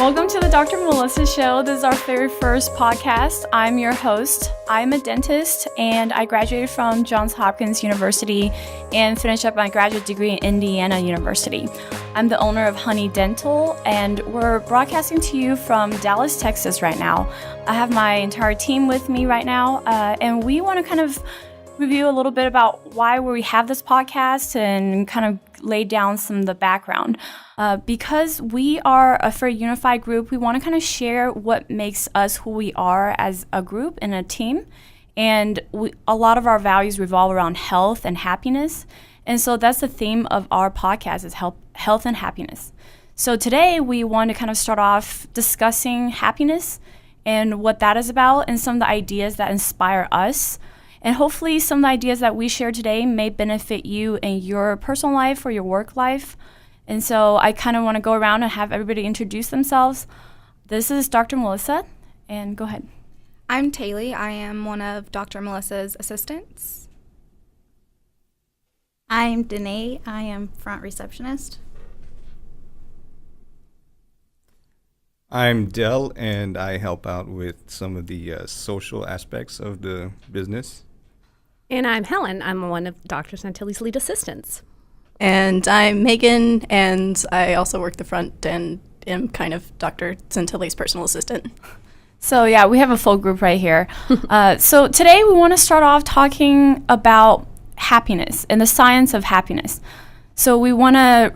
Welcome to the Dr. Melissa Show. This is our very first podcast. I'm your host. I'm a dentist and I graduated from Johns Hopkins University and finished up my graduate degree in Indiana University. I'm the owner of Honey Dental and we're broadcasting to you from Dallas, Texas right now. I have my entire team with me right now and we want to kind of review a little bit about why we have this podcast and kind of lay down some of the background. Because we are a very unified group, we want to kind of share what makes us who we are as a group and a team. And a lot of our values revolve around health and happiness. And so that's the theme of our podcast is health and happiness. So today we want to kind of start off discussing happiness and what that is about and some of the ideas that inspire us. And hopefully some of the ideas that we share today may benefit you in your personal life or your work life. And so I kind of want to go around and have everybody introduce themselves. This is Dr. Melissa, and go ahead. I'm Taylor. I am one of Dr. Melissa's assistants. I'm Danae. I am front receptionist. I'm Del, and I help out with some of the social aspects of the business. And I'm Helen. I'm one of Dr. Santilli's lead assistants. And I'm Megan, and I also work the front and am kind of Dr. Santilli's personal assistant. So yeah, we have a full group right here. So today we want to start off talking about happiness and the science of happiness. So we want to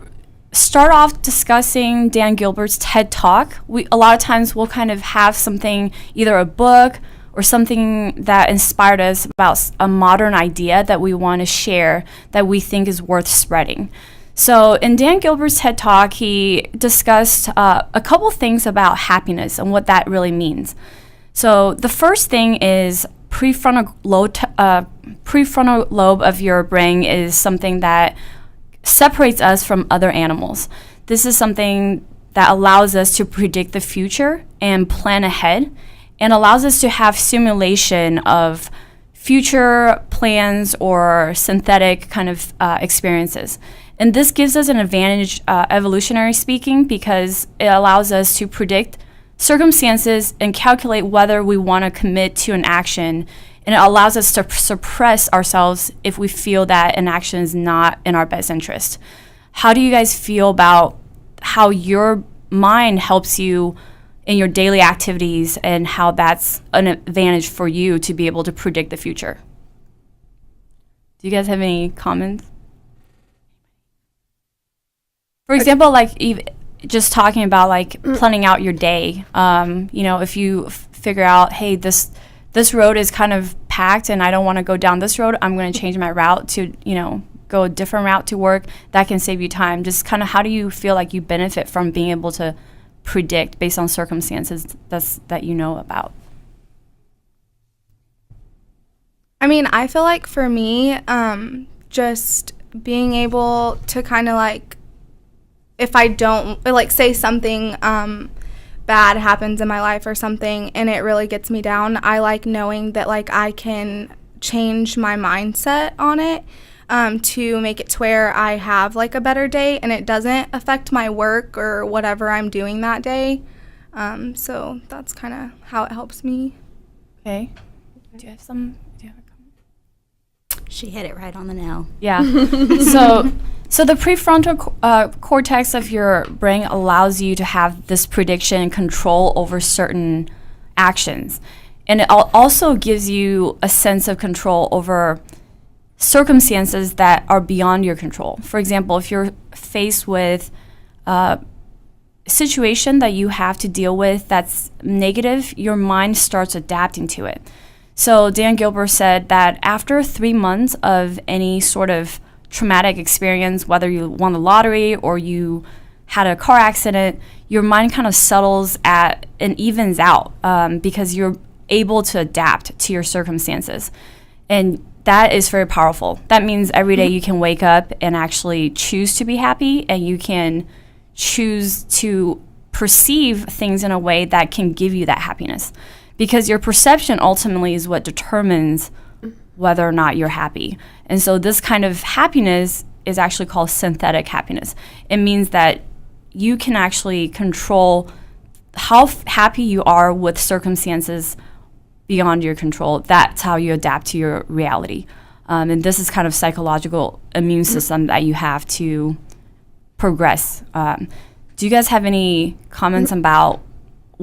start off discussing Dan Gilbert's TED Talk. A lot of times we'll kind of have something, either a book or something that inspired us about a modern idea that we want to share that we think is worth spreading. So in Dan Gilbert's TED Talk, he discussed a couple things about happiness and what that really means. So the first thing is prefrontal lobe of your brain is something that separates us from other animals. This is something that allows us to predict the future and plan ahead, and allows us to have simulation of future plans or synthetic kind of experiences. And this gives us an advantage, evolutionary speaking, because it allows us to predict circumstances and calculate whether we want to commit to an action. And it allows us to suppress ourselves if we feel that an action is not in our best interest. How do you guys feel about how your mind helps you in your daily activities and how that's an advantage for you to be able to predict the future? Do you guys have any comments? For example, like just talking about like planning out your day. If you figure out, hey, this road is kind of packed and I don't want to go down this road, I'm going to change my route to, go a different route to work. That can save you time. Just kind of how do you feel like you benefit from being able to predict based on circumstances that you know about? I mean, I feel like for me, just being able to kind of like, if I don't, like say something bad happens in my life or something and it really gets me down, I like knowing that like I can change my mindset on it to make it to where I have like a better day and it doesn't affect my work or whatever I'm doing that day. So that's kind of how it helps me. Okay. Do you have a comment? She hit it right on the nail. Yeah. So the prefrontal cortex of your brain allows you to have this prediction and control over certain actions. And it also gives you a sense of control over circumstances that are beyond your control. For example, if you're faced with a situation that you have to deal with that's negative, your mind starts adapting to it. So Dan Gilbert said that after 3 months of any sort of traumatic experience, whether you won the lottery or you had a car accident, your mind kind of settles at and evens out because you're able to adapt to your circumstances. And that is very powerful. That means every day you can wake up and actually choose to be happy, and you can choose to perceive things in a way that can give you that happiness. Because your perception ultimately is what determines whether or not you're happy. And so this kind of happiness is actually called synthetic happiness. It means that you can actually control happy you are with circumstances beyond your control. That's how you adapt to your reality. And this is kind of psychological immune system that you have to progress. Do you guys have any comments about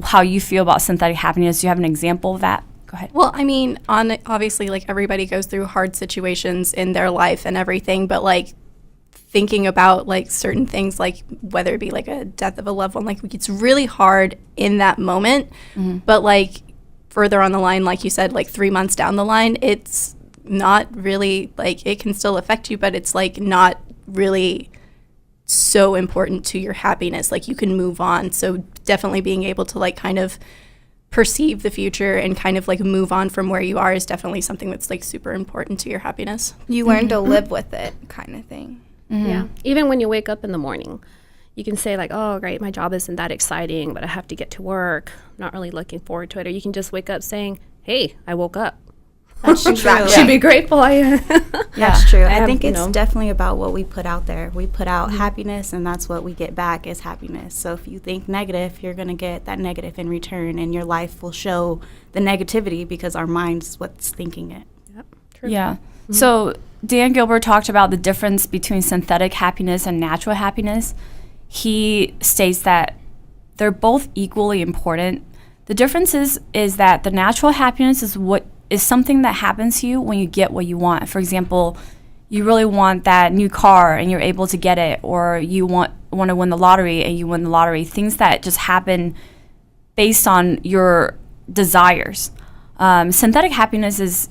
how you feel about synthetic happiness? Do you have an example of that? Go ahead. Well, I mean, obviously, like, everybody goes through hard situations in their life and everything, but, like, thinking about, like, certain things, like, whether it be, like, a death of a loved one, like, it's really hard in that moment, but, like, further on the line, like you said, like, 3 months down the line, it's not really, like, it can still affect you, but it's, like, not really so important to your happiness. Like, you can move on. So definitely being able to, like, kind of perceive the future and kind of, like, move on from where you are is definitely something that's, like, super important to your happiness. You learn to live with it, kind of thing. Yeah. Even when you wake up in the morning, you can say, like, oh, great, my job isn't that exciting, but I have to get to work. I'm not really looking forward to it. Or you can just wake up saying, hey, I woke up. That's true. Should be grateful. That's true. I think you it's know. definitely about what we put out there. We put out happiness, and that's what we get back is happiness. So if you think negative, you're going to get that negative in return, and your life will show the negativity because our mind's what's thinking it. Yep, true. Yeah. So Dan Gilbert talked about the difference between synthetic happiness and natural happiness. He states that they're both equally important. The difference is that the natural happiness is something that happens to you when you get what you want. For example, you really want that new car and you're able to get it, or you want to win the lottery and you win the lottery. Things that just happen based on your desires. Synthetic happiness is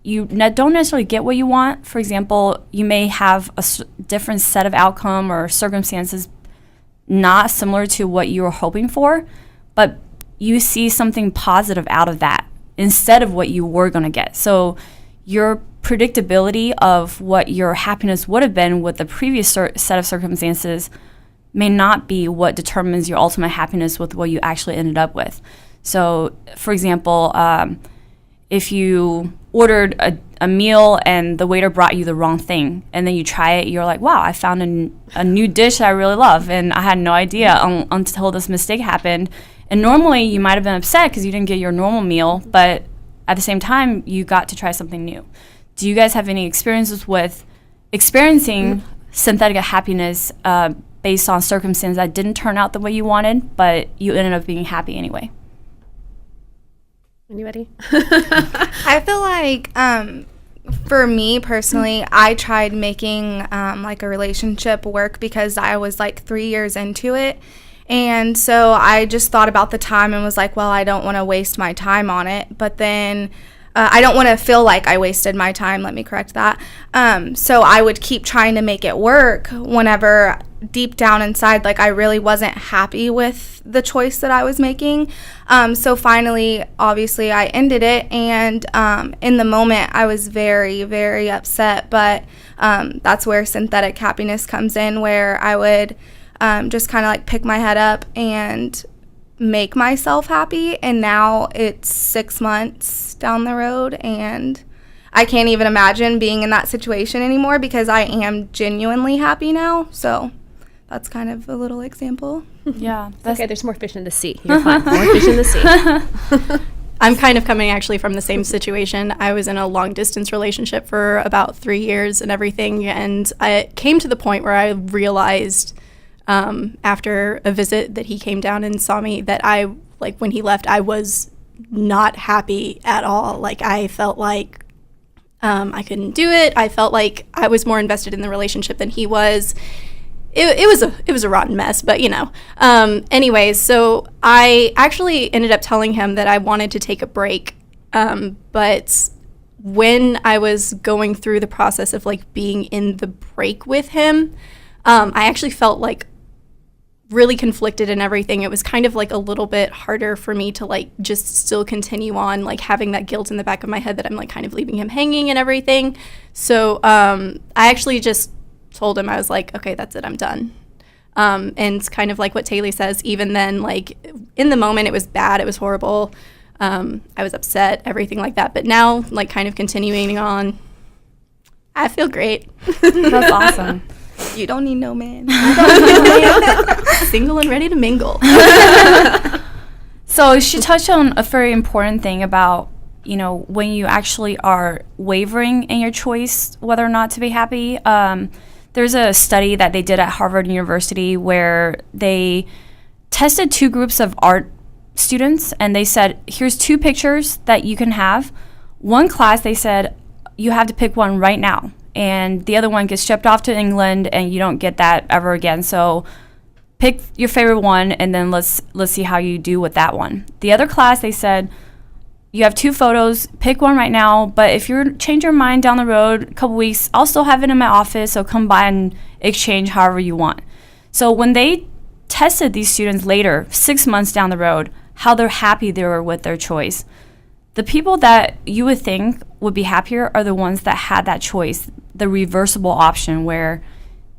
you don't necessarily get what you want. For example, you may have a different set of outcome or circumstances not similar to what you were hoping for, but you see something positive out of that instead of what you were going to get. So your predictability of what your happiness would have been with the previous set of circumstances may not be what determines your ultimate happiness with what you actually ended up with. So, for example, if you ordered a meal and the waiter brought you the wrong thing, and then you try it, you're like, wow, I found a new dish that I really love, and I had no idea until this mistake happened. And normally you might have been upset because you didn't get your normal meal, but at the same time, you got to try something new. Do you guys have any experiences with experiencing synthetic happiness based on circumstances that didn't turn out the way you wanted, but you ended up being happy anyway? Anybody? I feel like for me personally, I tried making like a relationship work because I was like 3 years into it. And so I just thought about the time and was like, well, I don't want to waste my time on it. But then I don't want to feel like I wasted my time. Let me correct that. So I would keep trying to make it work whenever deep down inside, like, I really wasn't happy with the choice that I was making. So finally, obviously, I ended it. And in the moment, I was very, very upset. But that's where synthetic happiness comes in, where I would just kind of like pick my head up and make myself happy. And now it's 6 months down the road, and I can't even imagine being in that situation anymore because I am genuinely happy now. So that's kind of a little example. Yeah. Okay, there's more fish in the sea. You're fine. More fish in the sea. I'm kind of coming actually from the same situation. I was in a long distance relationship for about 3 years and everything, and I came to the point where I realized after a visit that he came down and saw me that when he left, I was not happy at all. Like, I felt like I couldn't do it. I felt like I was more invested in the relationship than he was. It was a rotten mess, but anyways, so I actually ended up telling him that I wanted to take a break. But when I was going through the process of like being in the break with him, I actually felt like really conflicted and everything. It was kind of like a little bit harder for me to like just still continue on, like having that guilt in the back of my head that I'm like kind of leaving him hanging and everything. So I actually just told him, I was like, okay, that's it, I'm done. And kind of like what Taylor says, even then, like in the moment it was bad, it was horrible. I was upset, everything like that. But now, like kind of continuing on, I feel great. That's awesome. You don't need no man. Single and ready to mingle. So she touched on a very important thing about, you know, when you actually are wavering in your choice whether or not to be happy. There's a study that they did at Harvard University where they tested 2 groups of art students, and they said, here's 2 pictures that you can have. One class, they said, you have to pick one right now, and the other one gets shipped off to England, and you don't get that ever again. So pick your favorite one, and then let's see how you do with that one. The other class, they said, you have 2 photos, pick one right now, but if you change your mind down the road a couple weeks, I'll still have it in my office, so come by and exchange however you want. So when they tested these students later, 6 months down the road, how they're happy they were with their choice, the people that you would think would be happier are the ones that had that choice, the reversible option where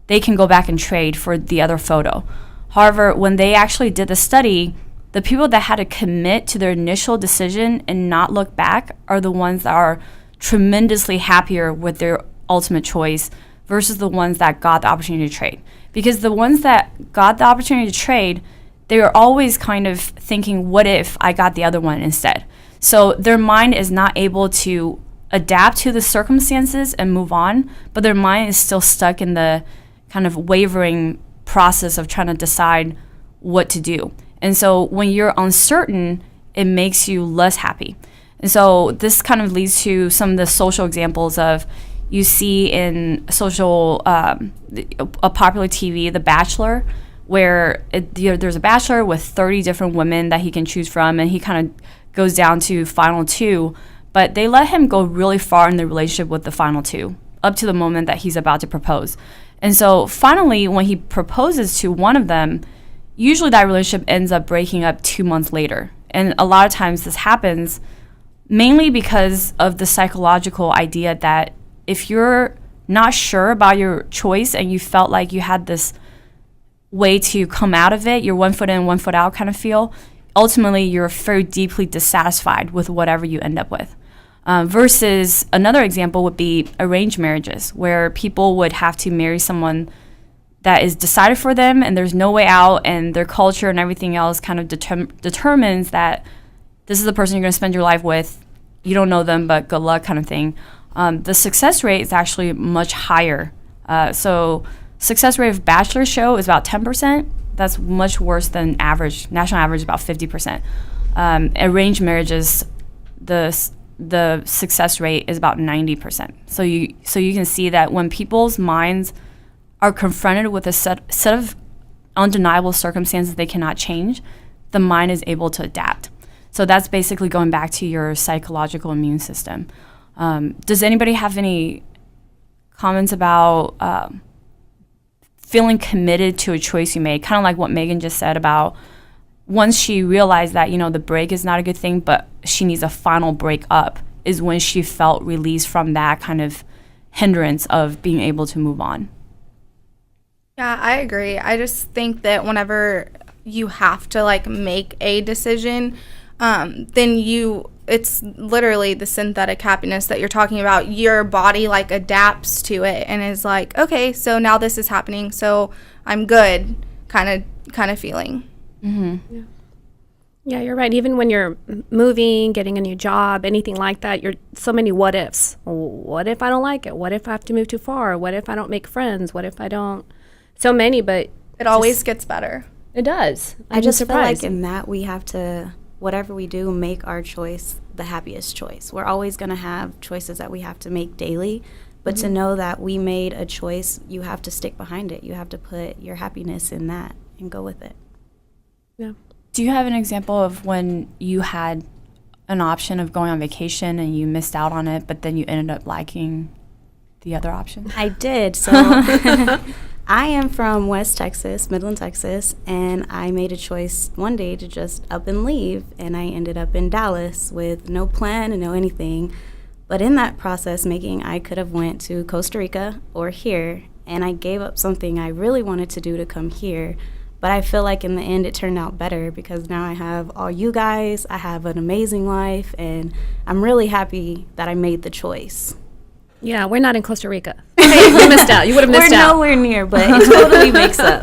they can go back and trade for the other photo. However, when they actually did the study, the people that had to commit to their initial decision and not look back are the ones that are tremendously happier with their ultimate choice versus the ones that got the opportunity to trade. Because the ones that got the opportunity to trade, they are always kind of thinking, what if I got the other one instead? So their mind is not able to adapt to the circumstances and move on, but their mind is still stuck in the kind of wavering process of trying to decide what to do. And so when you're uncertain, it makes you less happy. And so this kind of leads to some of the social examples of you see in social, a popular TV, The Bachelor, where there's a bachelor with 30 different women that he can choose from, and he kind of goes down to final 2. But they let him go really far in the relationship with the final 2, up to the moment that he's about to propose. And so finally, when he proposes to one of them, usually that relationship ends up breaking up 2 months later. And a lot of times this happens mainly because of the psychological idea that if you're not sure about your choice and you felt like you had this way to come out of it, you're 1 foot in, 1 foot out kind of feel, ultimately you're very deeply dissatisfied with whatever you end up with. Versus another example would be arranged marriages, where people would have to marry someone that is decided for them and there's no way out, and their culture and everything else kind of determines that this is the person you're going to spend your life with. You don't know them, but good luck kind of thing. The success rate is actually much higher. So success rate of bachelor show is about 10%. That's much worse than average. National average is about 50%. Arranged marriages, the success rate is about 90%. So you can see that when people's minds are confronted with a set of undeniable circumstances they cannot change, the mind is able to adapt. So that's basically going back to your psychological immune system. Does anybody have any comments about feeling committed to a choice you made? Kind of like what Megan just said about once she realized that, the break is not a good thing, but she needs a final break up, is when she felt released from that kind of hindrance of being able to move on. Yeah, I agree. I just think that whenever you have to make a decision, then it's literally the synthetic happiness that you're talking about. Your body adapts to it and is like, okay, so now this is happening, so I'm good kind of feeling. Mm-hmm. Yeah, you're right. Even when you're moving, getting a new job, anything like that, you're so many what ifs. What if I don't like it? What if I have to move too far? What if I don't make friends? What if I don't? So many, but it always gets better. It does. I just feel like in that we have to, whatever we do, make our choice the happiest choice. We're always going to have choices that we have to make daily, but to know that we made a choice, you have to stick behind it. You have to put your happiness in that and go with it. Yeah. Do you have an example of when you had an option of going on vacation and you missed out on it, but then you ended up liking the other option? I did. So I am from West Texas, Midland, Texas, and I made a choice one day to just up and leave, and I ended up in Dallas with no plan and no anything. But in that process making, I could have went to Costa Rica or here, and I gave up something I really wanted to do to come here. But I feel like in the end it turned out better because now I have all you guys, I have an amazing life, and I'm really happy that I made the choice. Yeah, we're not in Costa Rica. You missed out. You would have We're missed out. nowhere near, but it totally makes up.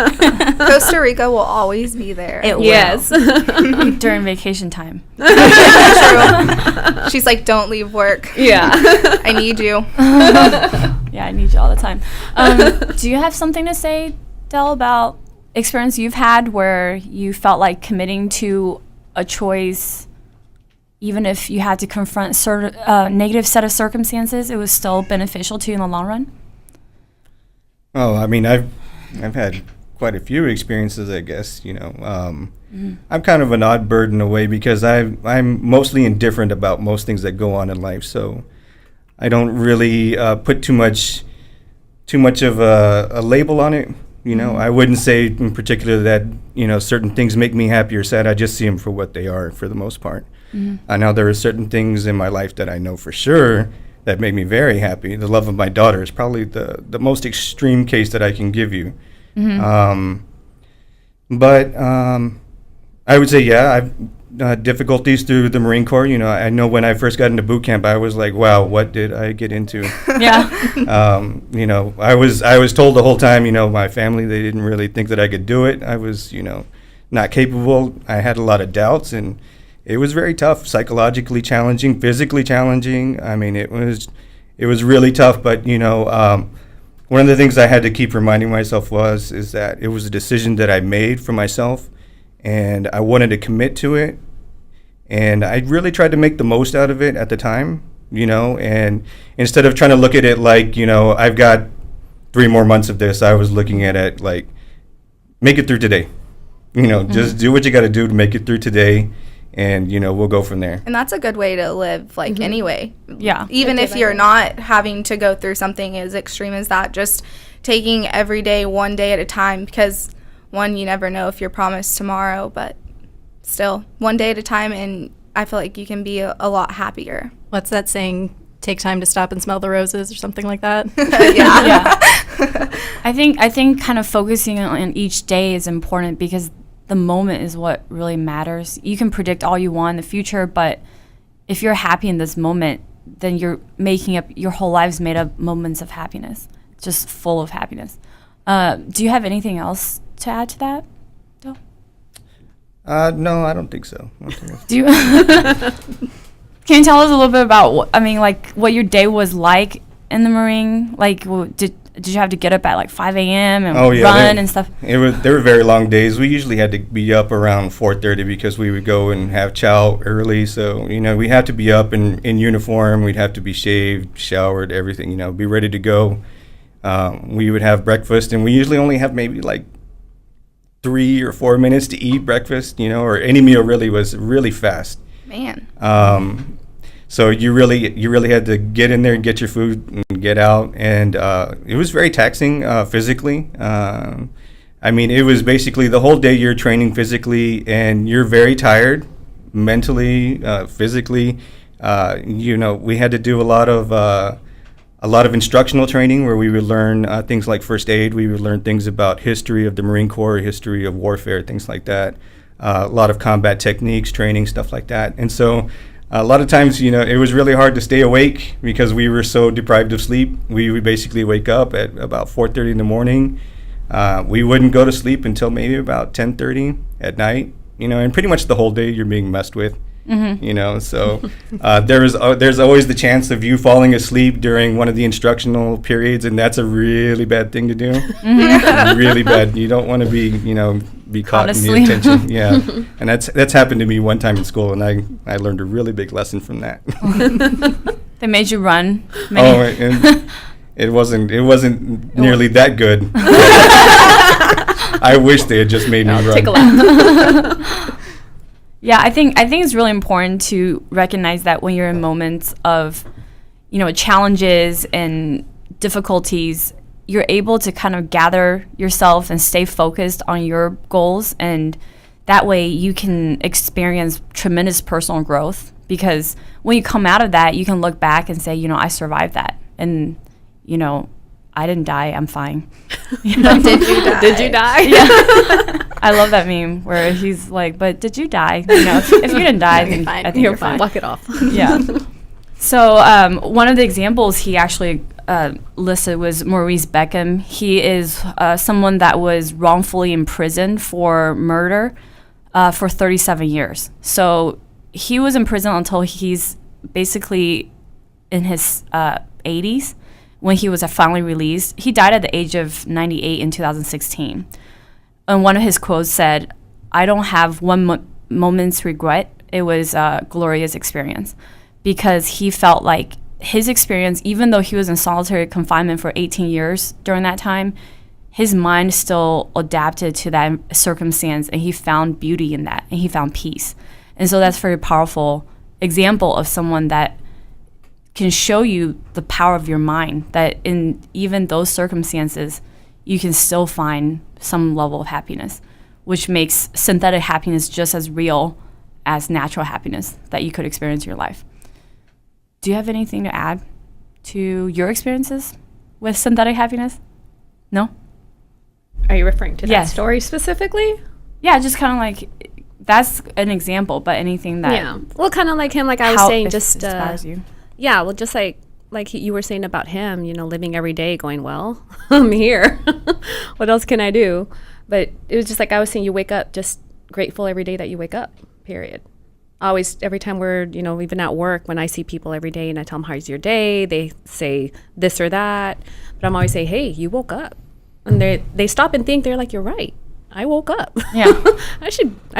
Costa Rica will always be there. It will. Yes. During vacation time. True. She's like, don't leave work. Yeah. I need you. Yeah, I need you all the time. Do you have something to say, Del, about experience you've had where you felt like committing to a choice, even if you had to confront negative set of circumstances, it was still beneficial to you in the long run? Oh, I mean, I've had quite a few experiences, I guess. I'm kind of an odd bird in a way because I'm mostly indifferent about most things that go on in life. So I don't really put too much of a label on it. I wouldn't say in particular that certain things make me happy or sad. I just see them for what they are for the most part. Now there are certain things in my life that I know for sure that make me very happy. The love of my daughter is probably the most extreme case that I can give you. But I would say, yeah, I've difficulties through the Marine Corps. I know when I first got into boot camp, I was like, wow, what did I get into? Yeah. I was told the whole time, my family, they didn't really think that I could do it. I was, not capable. I had a lot of doubts, and it was very tough, psychologically challenging, physically challenging. I mean, it was really tough. But one of the things I had to keep reminding myself is that it was a decision that I made for myself, and I wanted to commit to it, and I really tried to make the most out of it at the time. And instead of trying to look at it like I've got 3 more months of this, I was looking at it like, make it through today. Just do what you got to do to make it through today. And, we'll go from there. And that's a good way to live, anyway. Yeah. Even if you're not having to go through something as extreme as that, just taking every day, one day at a time, because, one, you never know if you're promised tomorrow, but still, one day at a time, and I feel like you can be a lot happier. What's that saying? Take time to stop and smell the roses or something like that? Yeah. I think kind of focusing on each day is important because the moment is what really matters. You can predict all you want in the future, but if you're happy in this moment, then you're making up your whole life's made up moments of happiness, just full of happiness. Do you have anything else to add to that? No, I don't think so. Do you? Can you tell us a little bit about what your day was like in the Marine? Like, did you have to get up at like 5 a.m. and run and stuff? They were very long days. We usually had to be up around 4:30 because we would go and have chow early. So we had to be up in uniform. We'd have to be shaved, showered, everything. Be ready to go. We would have breakfast, and we usually only have maybe like 3 or 4 minutes to eat breakfast. Or any meal really was really fast. Man. So you really had to get in there and get your food and get out, and it was very taxing physically. It was basically the whole day you're training physically, and you're very tired mentally, physically. We had to do a lot of instructional training where we would learn things like first aid. We would learn things about history of the Marine Corps, history of warfare, things like that. A lot of combat techniques, training, stuff like that. And so a lot of times, it was really hard to stay awake because we were so deprived of sleep. We would basically wake up at about 4:30 in the morning. We wouldn't go to sleep until maybe about 10:30 at night, and pretty much the whole day you're being messed with. So there's always the chance of you falling asleep during one of the instructional periods, and that's a really bad thing to do. Really bad. You don't want to be caught in the attention. Yeah, and that's happened to me one time in school, and I learned a really big lesson from that. They made you run. And it wasn't nearly that good. I wish they had just made me run. Take a lap. Yeah, I think it's really important to recognize that when you're in moments of, challenges and difficulties, you're able to kind of gather yourself and stay focused on your goals, and that way you can experience tremendous personal growth, because when you come out of that, you can look back and say, I survived that, and I didn't die, I'm fine. Did you die? Did you die? Yeah. I love that meme where he's like, but did you die? If you didn't die, then I think you're fine. Walk it off. Yeah. So one of the examples he actually listed was Maurice Beckham. He is someone that was wrongfully imprisoned for murder for 37 years. So he was in prison until he's basically in his 80s when he was finally released. He died at the age of 98 in 2016. And one of his quotes said, "I don't have one moment's regret. It was a glorious experience," because he felt like his experience, even though he was in solitary confinement for 18 years during that time, his mind still adapted to that circumstance, and he found beauty in that, and he found peace. And so that's a very powerful example of someone that can show you the power of your mind, that in even those circumstances, you can still find some level of happiness, which makes synthetic happiness just as real as natural happiness that you could experience in your life. Do you have anything to add to your experiences with synthetic happiness? No? Are you referring to that Yes. story specifically? Yeah, just kind of like, that's an example, but anything that Yeah. Well, kind of like him, like I was how saying, it just inspires you. yeah. Well, just like you were saying about him, living every day, going, well, I'm here. What else can I do? But it was just like I was saying, you wake up just grateful every day that you wake up. Period. Always, every time we're, even at work, when I see people every day and I tell them, how's your day? They say this or that. But I'm always say, hey, you woke up. And they stop and think, they're like, you're right. I woke up. Yeah. I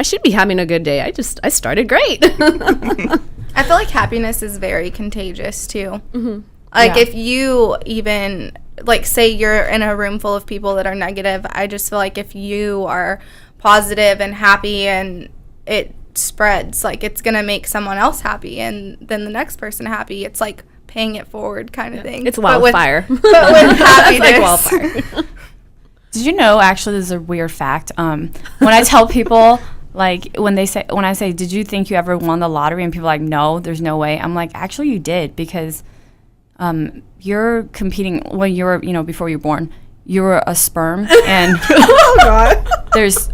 should be having a good day. I started great. I feel like happiness is very contagious too. Mm-hmm. Like Yeah. if you even like say you're in a room full of people that are negative, I just feel like if you are positive and happy and it spreads, like it's gonna make someone else happy and then the next person happy. It's like paying it forward kind of thing. It's But with- wildfire. But with happiness. It's like wildfire. Did you know, actually, this is a weird fact. When I tell people, like, when I say, did you think you ever won the lottery? And people are like, no, there's no way. I'm like, actually, you did, because you're competing when you were, before you were born, you were a sperm, and there's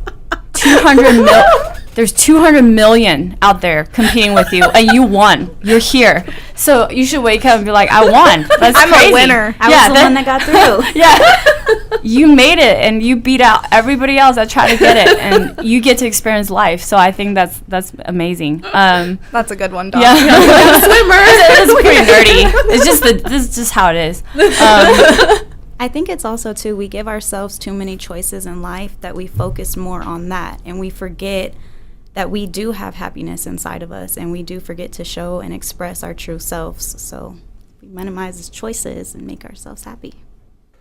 200 million out there competing with you, and you won. You're here. So you should wake up and be like, I won. That's I'm crazy. a winner. I was the one that got through. Yeah. You made it, and you beat out everybody else that tried to get it, and you get to experience life. So I think that's amazing. That's a good one, Dog. Yeah. It's pretty nerdy. This is just how it is. I think it's also, too, we give ourselves too many choices in life that we focus more on that, and we forget that we do have happiness inside of us, and we do forget to show and express our true selves. So we minimize choices and make ourselves happy.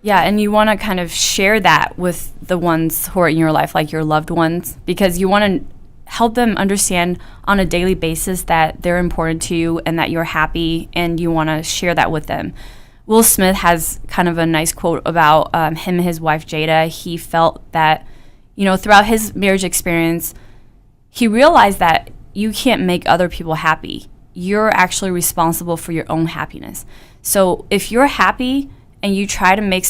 Yeah, and you want to kind of share that with the ones who are in your life, like your loved ones, because you want to help them understand on a daily basis that they're important to you and that you're happy, and you want to share that with them. Will Smith has kind of a nice quote about him and his wife, Jada. He felt that, throughout his marriage experience, he realized that you can't make other people happy. You're actually responsible for your own happiness. So if you're happy and you try to make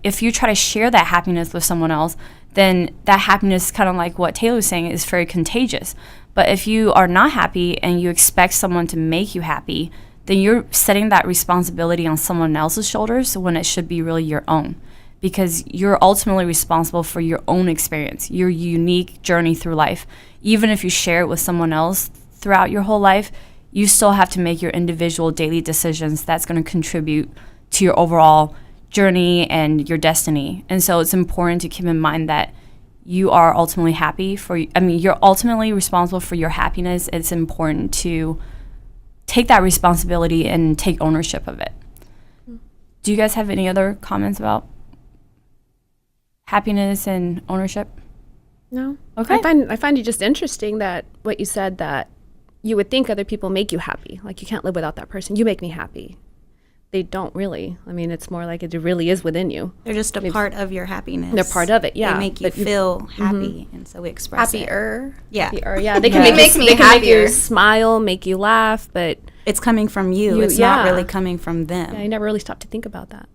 if you try to share that happiness with someone else, then that happiness, kind of like what Taylor was saying, is very contagious. But if you are not happy and you expect someone to make you happy, then you're setting that responsibility on someone else's shoulders when it should be really your own. Because you're ultimately responsible for your own experience, your unique journey through life. Even if you share it with someone else throughout your whole life, you still have to make your individual daily decisions that's going to contribute to your overall journey and your destiny. And so it's important to keep in mind that you are ultimately you're ultimately responsible for your happiness. It's important to take that responsibility and take ownership of it. Do you guys have any other comments about happiness and ownership? No. Okay. I find it just interesting that what you said, that you would think other people make you happy. Like, you can't live without that person. You make me happy. They don't really. I mean, it's more like it really is within you. They're just a part of your happiness. They're part of it, yeah. They make you But feel happy, and so we express it. Happier. Yeah. Or yeah, they can Yeah. make Make you, me they can make you happier. smile, make you laugh, but It's coming from you. You- It's not yeah. really coming from them. I never really stopped to think about that.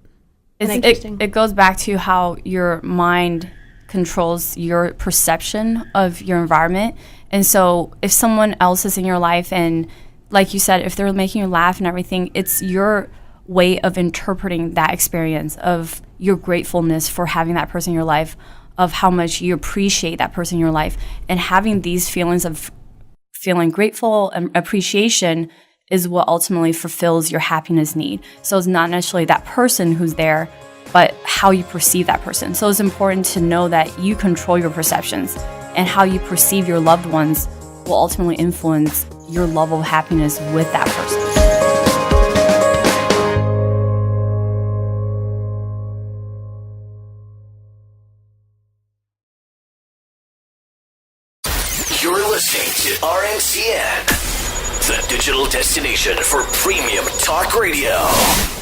It goes back to how your mind controls your perception of your environment. And so if someone else is in your life and like you said, if they're making you laugh and everything, it's your way of interpreting that experience, of your gratefulness for having that person in your life, of how much you appreciate that person in your life. And having these feelings of feeling grateful and appreciation is what ultimately fulfills your happiness need. So it's not necessarily that person who's there, but how you perceive that person. So it's important to know that you control your perceptions, and how you perceive your loved ones will ultimately influence your level of happiness with that person. You're listening to RNCN, the digital destination for premium talk radio.